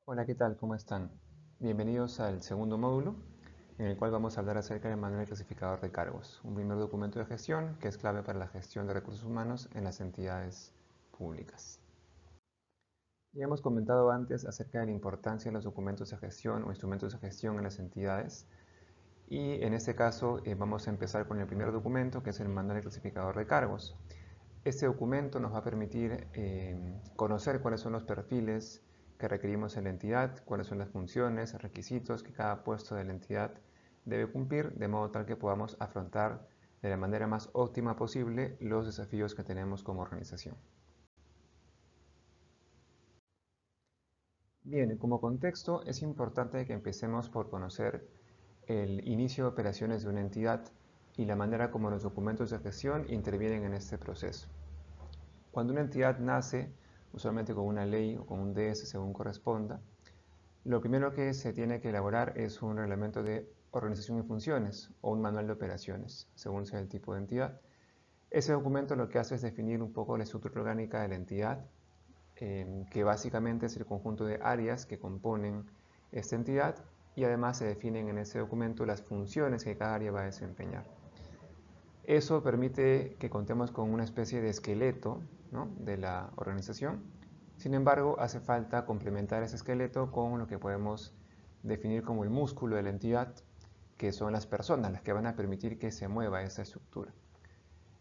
Hola, ¿qué tal? ¿Cómo están? Bienvenidos al segundo módulo, en el cual vamos a hablar acerca del manual clasificador de cargos, un primer documento de gestión que es clave para la gestión de recursos humanos en las entidades públicas. Ya hemos comentado antes acerca de la importancia de los documentos de gestión o instrumentos de gestión en las entidades, y en este caso vamos a empezar con el primer documento, que es el manual clasificador de cargos. Este documento nos va a permitir conocer cuáles son los perfiles que requerimos en la entidad, cuáles son las funciones, requisitos que cada puesto de la entidad debe cumplir, de modo tal que podamos afrontar de la manera más óptima posible los desafíos que tenemos como organización. Bien, como contexto es importante que empecemos por conocer el inicio de operaciones de una entidad y la manera como los documentos de gestión intervienen en este proceso. Cuando una entidad nace, usualmente con una ley o con un DS según corresponda, lo primero que se tiene que elaborar es un reglamento de organización y funciones o un manual de operaciones, según sea el tipo de entidad. Ese documento lo que hace es definir un poco la estructura orgánica de la entidad, que básicamente es el conjunto de áreas que componen esta entidad, y además se definen en ese documento las funciones que cada área va a desempeñar. Eso permite que contemos con una especie de esqueleto, ¿no?, de la organización. Sin embargo, hace falta complementar ese esqueleto con lo que podemos definir como el músculo de la entidad, que son las personas las que van a permitir que se mueva esa estructura.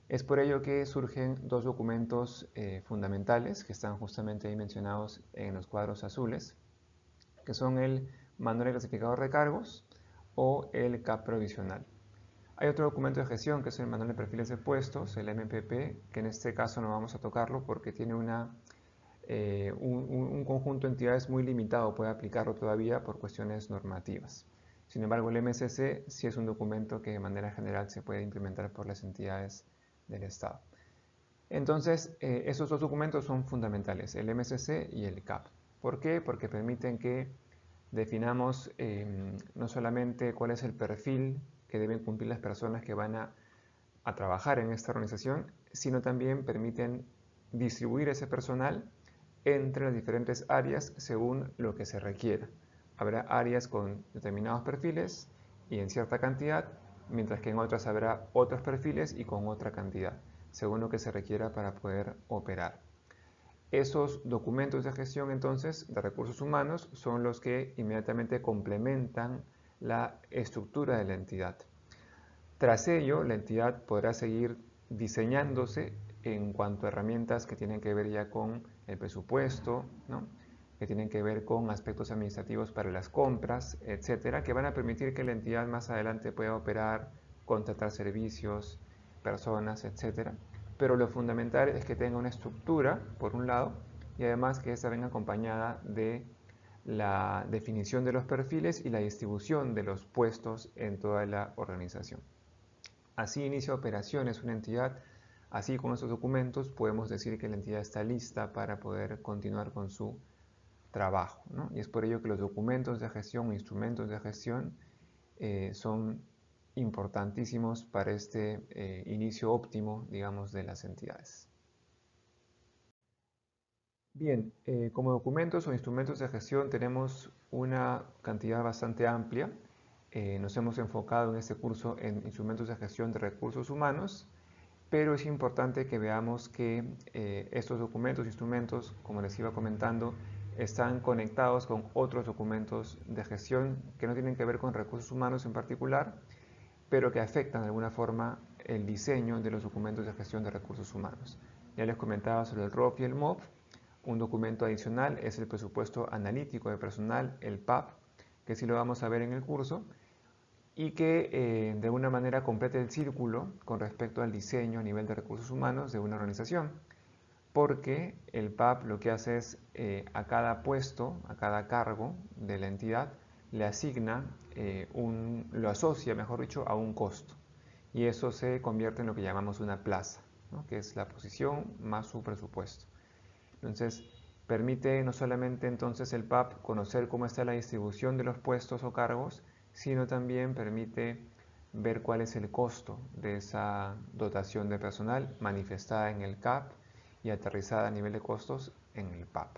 Es por ello que surgen dos documentos fundamentales que están justamente ahí mencionados en los cuadros azules, que son el Manual de Clasificador de Cargos o el CAP provisional. Hay otro documento de gestión que es el Manual de Perfiles de Puestos, el MPP, que en este caso no vamos a tocarlo porque tiene un conjunto de entidades muy limitado, puede aplicarlo todavía por cuestiones normativas. Sin embargo, el MSC sí es un documento que de manera general se puede implementar por las entidades del Estado. Entonces, esos dos documentos son fundamentales, el MSC y el CAP. ¿Por qué? Porque permiten que definamos no solamente cuál es el perfil que deben cumplir las personas que van a trabajar en esta organización, sino también permiten distribuir ese personal entre las diferentes áreas según lo que se requiera. Habrá áreas con determinados perfiles y en cierta cantidad, mientras que en otras habrá otros perfiles y con otra cantidad, según lo que se requiera para poder operar. Esos documentos de gestión entonces de recursos humanos son los que inmediatamente complementan la estructura de la entidad. Tras ello, la entidad podrá seguir diseñándose en cuanto a herramientas que tienen que ver ya con el presupuesto, ¿no?, que tienen que ver con aspectos administrativos para las compras, etcétera, que van a permitir que la entidad más adelante pueda operar, contratar servicios, personas, etcétera. Pero lo fundamental es que tenga una estructura, por un lado, y además que esta venga acompañada de la definición de los perfiles y la distribución de los puestos en toda la organización. Así inicia operaciones una entidad. Así, con estos documentos podemos decir que la entidad está lista para poder continuar con su trabajo, ¿no? Y es por ello que los documentos de gestión o instrumentos de gestión son importantísimos para este inicio óptimo, digamos, de las entidades. Bien, como documentos o instrumentos de gestión tenemos una cantidad bastante amplia. Nos hemos enfocado en este curso en instrumentos de gestión de recursos humanos, pero es importante que veamos que estos documentos e instrumentos, como les iba comentando, están conectados con otros documentos de gestión que no tienen que ver con recursos humanos en particular, pero que afectan de alguna forma el diseño de los documentos de gestión de recursos humanos. Ya les comentaba sobre el ROP y el MOP. Un documento adicional es el presupuesto analítico de personal, el PAP, que sí lo vamos a ver en el curso, y que de alguna manera complete el círculo con respecto al diseño a nivel de recursos humanos de una organización, porque el PAP lo que hace es a cada puesto, a cada cargo de la entidad, le asigna, lo asocia, mejor dicho, a un costo, y eso se convierte en lo que llamamos una plaza, ¿no?, que es la posición más su presupuesto. Entonces, permite no solamente entonces el PAP conocer cómo está la distribución de los puestos o cargos, sino también permite ver cuál es el costo de esa dotación de personal manifestada en el CAP y aterrizada a nivel de costos en el PAP.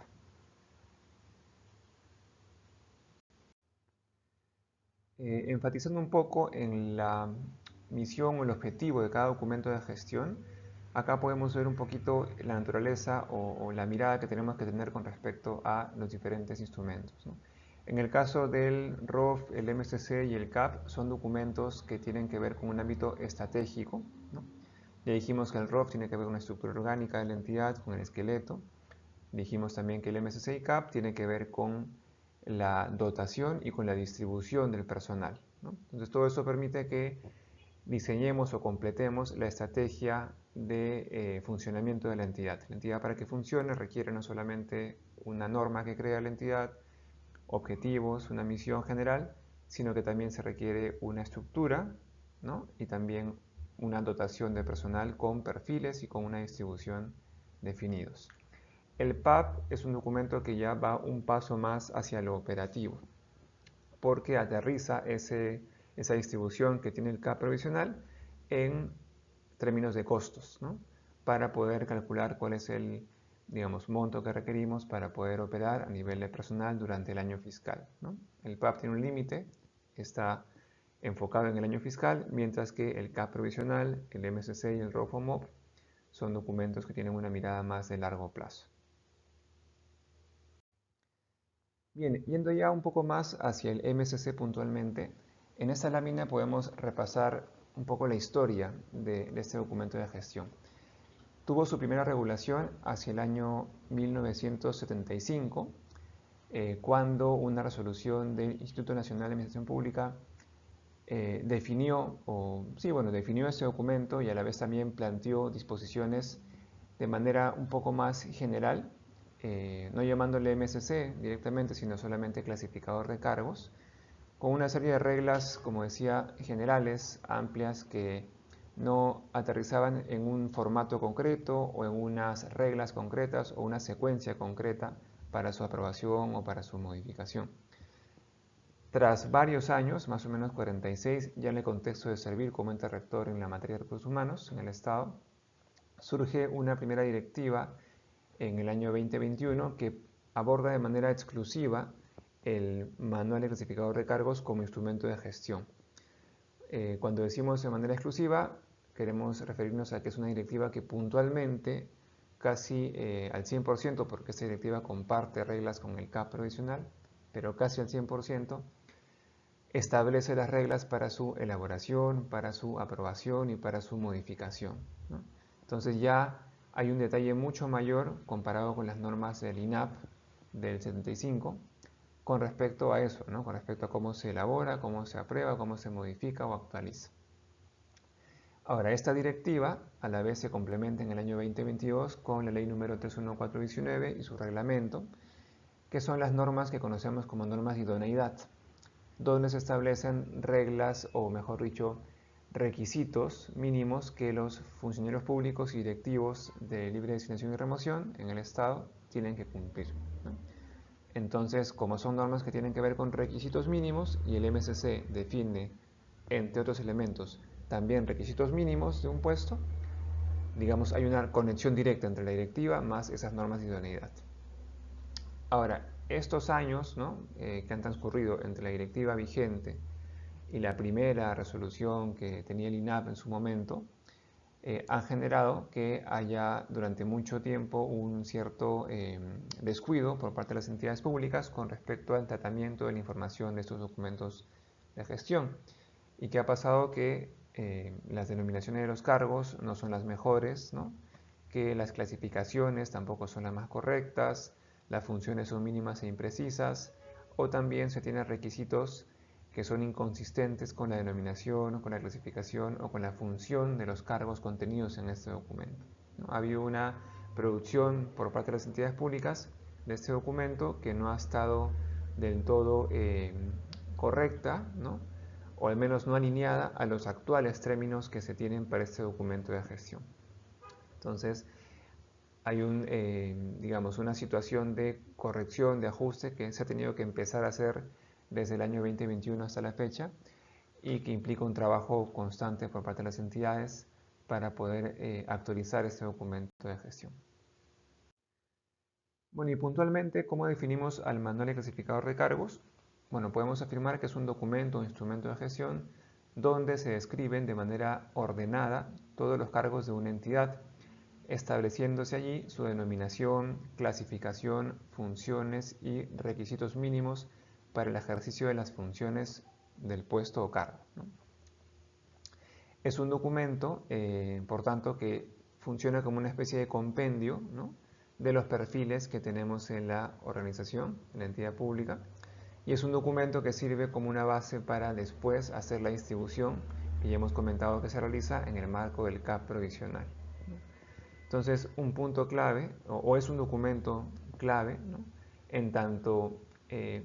Enfatizando un poco en la misión o el objetivo de cada documento de gestión, acá podemos ver un poquito la naturaleza o la mirada que tenemos que tener con respecto a los diferentes instrumentos, ¿no? En el caso del ROF, el MSC y el CAP son documentos que tienen que ver con un ámbito estratégico, ¿no? Ya dijimos que el ROF tiene que ver con la estructura orgánica de la entidad, con el esqueleto. Dijimos también que el MSC y CAP tiene que ver con la dotación y con la distribución del personal, ¿no? Entonces todo eso permite que diseñemos o completemos la estrategia de funcionamiento de la entidad. La entidad, para que funcione, requiere no solamente una norma que crea la entidad, objetivos, una misión general, sino que también se requiere una estructura, ¿no? Y también una dotación de personal con perfiles y con una distribución definidos. El PAP es un documento que ya va un paso más hacia lo operativo, porque aterriza esa distribución que tiene el CAP provisional en términos de costos, ¿no? Para poder calcular cuál es el, digamos, monto que requerimos para poder operar a nivel de personal durante el año fiscal, ¿no? El PAP tiene un límite, está enfocado en el año fiscal, mientras que el CAP provisional, el MSC y el ROFOMOP son documentos que tienen una mirada más de largo plazo. Bien, yendo ya un poco más hacia el MSC puntualmente, en esta lámina podemos repasar un poco la historia de este documento de gestión. Tuvo su primera regulación hacia el año 1975, cuando una resolución del Instituto Nacional de Administración Pública definió este documento y a la vez también planteó disposiciones de manera un poco más general, no llamándole MSC directamente, sino solamente clasificador de cargos, con una serie de reglas, como decía, generales, amplias, que no aterrizaban en un formato concreto o en unas reglas concretas o una secuencia concreta para su aprobación o para su modificación. Tras varios años, más o menos 46, ya en el contexto de servir como ente rector en la materia de recursos humanos en el Estado, surge una primera directiva en el año 2021 que aborda de manera exclusiva el manual de clasificador de cargos como instrumento de gestión. Cuando decimos de manera exclusiva, queremos referirnos a que es una directiva que puntualmente, casi al 100%, porque esta directiva comparte reglas con el CAP provisional, pero casi al 100%, establece las reglas para su elaboración, para su aprobación y para su modificación, ¿no? Entonces ya hay un detalle mucho mayor comparado con las normas del INAP del 75 con respecto a eso, ¿no? Con respecto a cómo se elabora, cómo se aprueba, cómo se modifica o actualiza. Ahora, esta directiva a la vez se complementa en el año 2022 con la ley número 314/19 y su reglamento, que son las normas que conocemos como normas de idoneidad, donde se establecen reglas o, mejor dicho, requisitos mínimos que los funcionarios públicos y directivos de libre designación y remoción en el Estado tienen que cumplir, ¿no? Entonces, como son normas que tienen que ver con requisitos mínimos y el MSC define, entre otros elementos, también requisitos mínimos de un puesto, digamos, hay una conexión directa entre la directiva más esas normas de idoneidad. Ahora, estos años, ¿no?, que han transcurrido entre la directiva vigente y la primera resolución que tenía el INAP en su momento, han generado que haya durante mucho tiempo un cierto descuido por parte de las entidades públicas con respecto al tratamiento de la información de estos documentos de gestión, y que ha pasado que las denominaciones de los cargos no son las mejores, ¿no?, que las clasificaciones tampoco son las más correctas, las funciones son mínimas e imprecisas, o también se tienen requisitos que son inconsistentes con la denominación o con la clasificación o con la función de los cargos contenidos en este documento, ¿no? Ha habido una producción por parte de las entidades públicas de este documento que no ha estado del todo correcta, ¿no?, o al menos no alineada a los actuales términos que se tienen para este documento de gestión. Entonces, hay digamos, una situación de corrección, de ajuste que se ha tenido que empezar a hacer desde el año 2021 hasta la fecha, y que implica un trabajo constante por parte de las entidades para poder actualizar este documento de gestión. Bueno, y puntualmente, ¿cómo definimos al manual de clasificador de cargos? Bueno, podemos afirmar que es un documento o instrumento de gestión donde se describen de manera ordenada todos los cargos de una entidad, estableciéndose allí su denominación, clasificación, funciones y requisitos mínimos para el ejercicio de las funciones del puesto o cargo, ¿no? Es un documento, por tanto, que funciona como una especie de compendio, ¿no?, de los perfiles que tenemos en la organización, en la entidad pública, y es un documento que sirve como una base para después hacer la distribución que ya hemos comentado que se realiza en el marco del CAP provisional. Entonces, un punto clave, o es un documento clave, ¿no?, en tanto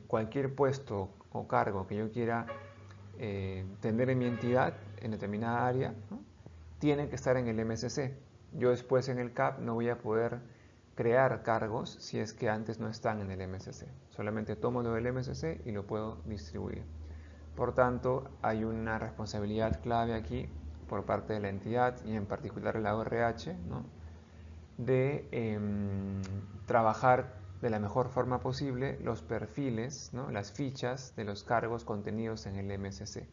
cualquier puesto o cargo que yo quiera tener en mi entidad, en determinada área, ¿no?, tiene que estar en el MSC. Yo después en el CAP no voy a poder crear cargos si es que antes no están en el MSC. Solamente tomo lo del MSC y lo puedo distribuir. Por tanto, hay una responsabilidad clave aquí por parte de la entidad y en particular la ORH, ¿no?, de trabajar de la mejor forma posible los perfiles, ¿no?, las fichas de los cargos contenidos en el MSC.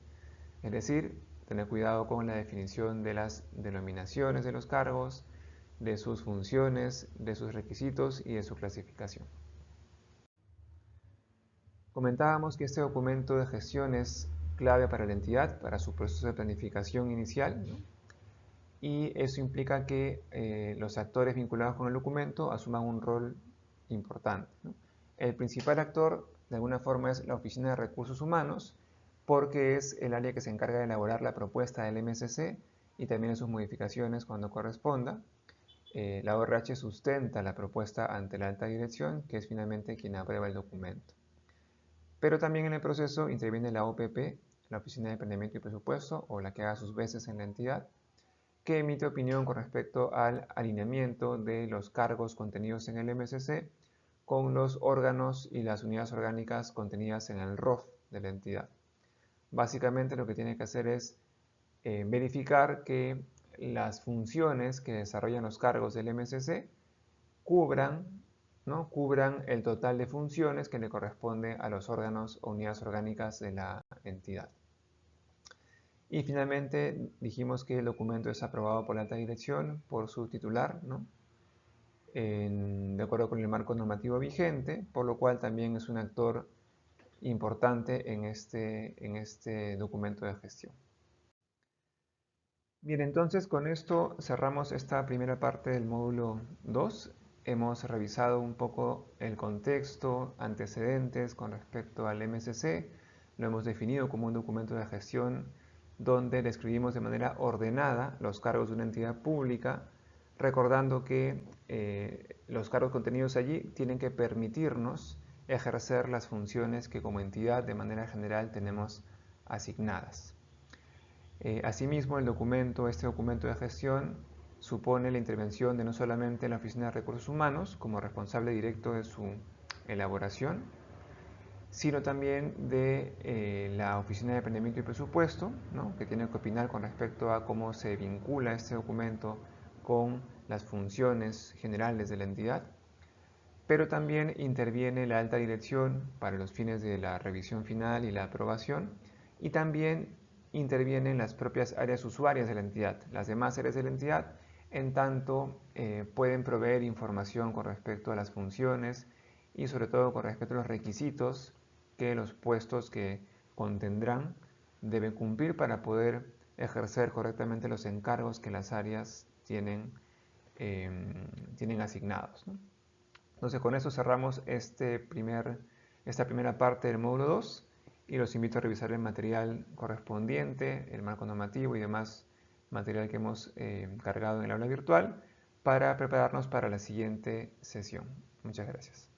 Es decir, tener cuidado con la definición de las denominaciones de los cargos, de sus funciones, de sus requisitos y de su clasificación. Comentábamos que este documento de gestión es clave para la entidad, para su proceso de planificación inicial, ¿no?, y eso implica que los actores vinculados con el documento asuman un rol importante, ¿no? El principal actor, de alguna forma, es la Oficina de Recursos Humanos, porque es el área que se encarga de elaborar la propuesta del MSC y también de sus modificaciones cuando corresponda. La ORH sustenta la propuesta ante la alta dirección, que es finalmente quien aprueba el documento. Pero también en el proceso interviene la OPP, la Oficina de Planeamiento y Presupuesto, o la que haga sus veces en la entidad, que emite opinión con respecto al alineamiento de los cargos contenidos en el MSC con los órganos y las unidades orgánicas contenidas en el ROF de la entidad. Básicamente lo que tiene que hacer es verificar que las funciones que desarrollan los cargos del MSC cubran el total de funciones que le corresponde a los órganos o unidades orgánicas de la entidad. Y finalmente dijimos que el documento es aprobado por la alta dirección, por su titular, ¿no?, de acuerdo con el marco normativo vigente, por lo cual también es un actor importante en este documento de gestión. Bien, entonces con esto cerramos esta primera parte del módulo 2. Hemos revisado un poco el contexto, antecedentes con respecto al MSC, lo hemos definido como un documento de gestión donde describimos de manera ordenada los cargos de una entidad pública, recordando que los cargos contenidos allí tienen que permitirnos ejercer las funciones que como entidad de manera general tenemos asignadas. Asimismo, este documento de gestión supone la intervención de no solamente la Oficina de Recursos Humanos como responsable directo de su elaboración, sino también de la Oficina de Planeamiento y Presupuesto, ¿no?, que tiene que opinar con respecto a cómo se vincula este documento con las funciones generales de la entidad, pero también interviene la alta dirección para los fines de la revisión final y la aprobación, y también intervienen las propias áreas usuarias de la entidad, las demás áreas de la entidad, en tanto pueden proveer información con respecto a las funciones y sobre todo con respecto a los requisitos que los puestos que contendrán deben cumplir para poder ejercer correctamente los encargos que las áreas tienen asignados, ¿no? Entonces con eso cerramos esta primera parte del módulo 2 y los invito a revisar el material correspondiente, el marco normativo y demás material que hemos cargado en el aula virtual para prepararnos para la siguiente sesión. Muchas gracias.